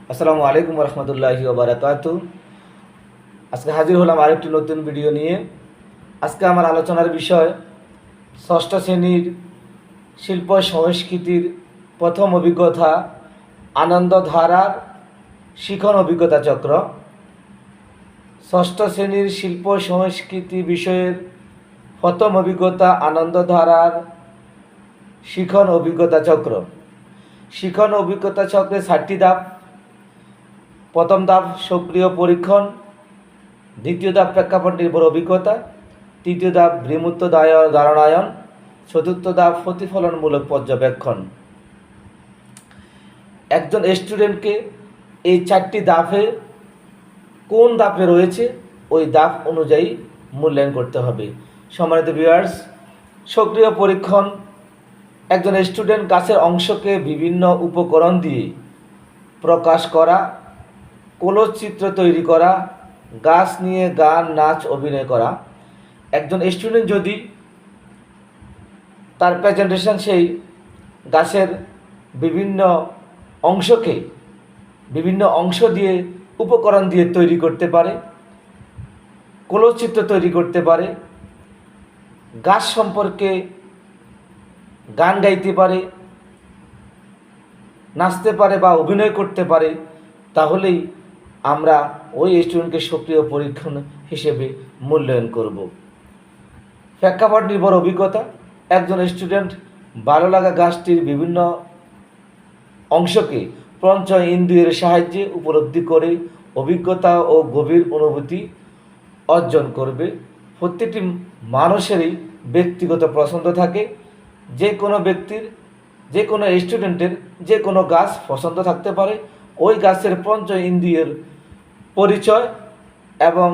আসসালামু আলাইকুম রহমতুল্লাহি ওয়া বারাকাতু। আজকে হাজির হলাম আরেকটি নতুন ভিডিও নিয়ে। আজকে আমার আলোচনার বিষয় ষষ্ঠ শ্রেণীর শিল্প সংস্কৃতির প্রথম অভিজ্ঞতা, আনন্দধারার শিখন অভিজ্ঞতা চক্র। ষষ্ঠ শ্রেণীর শিল্প সংস্কৃতি বিষয়ের প্রথম অভিজ্ঞতা, আনন্দধারার শিখন অভিজ্ঞতা চক্র। শিখন অভিজ্ঞতা চক্রে 4টি ধাপ। প্রথম ধাপ সক্রিয় পরীক্ষণ, দ্বিতীয় ধাপ প্রেক্ষাপট নির্ভর অভিজ্ঞতা, তৃতীয় ধাপ বিমূর্ত ধারণায়ন, চতুর্থ ধাপ প্রতিফলনমূলক পর্যবেক্ষণ। একজন স্টুডেন্টকে এই 4টি ধাপে কোন ধাপে রয়েছে ওই ধাপ অনুযায়ী মূল্যায়ন করতে হবে। সম্মানিত ভিউয়ার্স, সক্রিয় পরীক্ষণ, একজন স্টুডেন্ট গাছের অংশকে বিভিন্ন উপকরণ দিয়ে প্রকাশ করা, কলচিত্র তৈরি করা, গাছ নিয়ে গান, নাচ, অভিনয় করা। একজন স্টুডেন্ট যদি তার প্রেজেন্টেশন সেই গাছের বিভিন্ন অংশকে বিভিন্ন অংশ দিয়ে উপকরণ দিয়ে তৈরি করতে পারে, কলচিত্র তৈরি করতে পারে, গাছ সম্পর্কে গান গাইতে পারে, নাচতে পারে বা অভিনয় করতে পারে, তাহলেই আমরা ওই স্টুডেন্টকে সক্রিয় পরীক্ষণ হিসেবে মূল্যায়ন করব। প্রেক্ষাপট নির্ভর অভিজ্ঞতা, একজন স্টুডেন্ট ভালো লাগা গাছটির বিভিন্ন অংশকে পঞ্চ ইন্দ্রিয়ের সাহায্যে উপলব্ধি করে অভিজ্ঞতা ও গভীর অনুভূতি অর্জন করবে। প্রত্যেকটি মানুষেরই ব্যক্তিগত পছন্দ থাকে। যে কোনো ব্যক্তির, যে কোনো স্টুডেন্টের যে কোনো গাছ পছন্দ থাকতে পারে। ওই গাছের পঞ্চ ইন্দ্রিয়ের পরিচয় এবং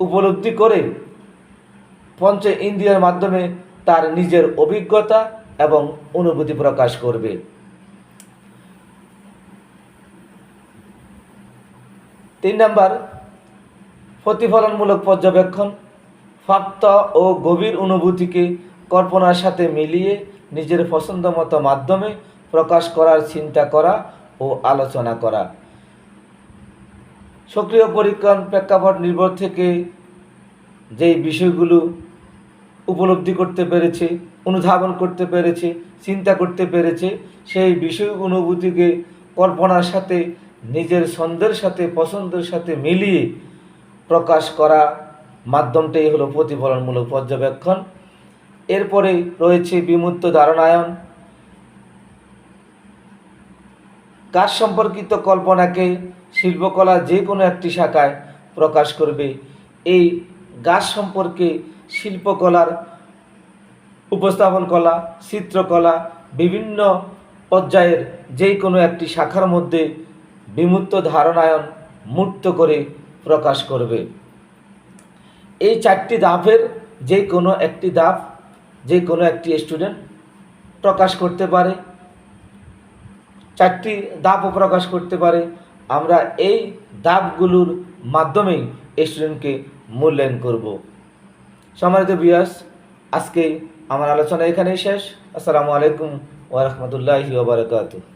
উপলব্ধি করে পঞ্চ ইন্দ্রিয়ের মাধ্যমে তার নিজের অভিজ্ঞতা এবং অনুভূতি প্রকাশ করবে। 3 নাম্বার প্রতিফলনমূলক পর্যবেক্ষণ, প্রাপ্ত ও গভীর অনুভূতিকে কল্পনার সাথে মিলিয়ে নিজের পছন্দ মতো মাধ্যমে প্রকাশ করার চিন্তা করা ও আলোচনা করা। সক্রিয় পরীক্ষণ, প্রেক্ষাপট নির্ভর থেকে যেই বিষয়গুলো উপলব্ধি করতে পেরেছে, অনুধাবন করতে পেরেছে, চিন্তা করতে পেরেছে, সেই বিষয় অনুভূতিকে কল্পনার সাথে নিজের ছন্দের সাথে পছন্দের সাথে মিলিয়ে প্রকাশ করা মাধ্যমটাই হলো প্রতিফলনমূলক পর্যবেক্ষণ। এরপরে রয়েছে বিমূর্ত ধারণায়ন। গাছ সম্পর্কিত কল্পনাকে শিল্পকলা যে কোনো একটি শাখায় প্রকাশ করবে। এই গাছ সম্পর্কে শিল্পকলার উপস্থাপন কলা, চিত্রকলা, বিভিন্ন পর্যায়ের যে কোনো একটি শাখার মধ্যে বিমূর্ত ধারণায়ন মূর্ত করে প্রকাশ করবে। এই 4টি ধাপের যে কোনো একটি ধাপ যে কোনো একটি স্টুডেন্ট প্রকাশ করতে পারে, 4টি ধাপও প্রকাশ করতে পারে। আমরা এই ধাপগুলোর মাধ্যমেই স্টুডেন্টকে মূল্যায়ন করব। সম্মানিত ভিউয়ার্স, আজকে আমার আলোচনা এখানেই শেষ। আসসালামু আলাইকুম ওয়া রাহমাতুল্লাহি ওয়া বারাকাতুহু।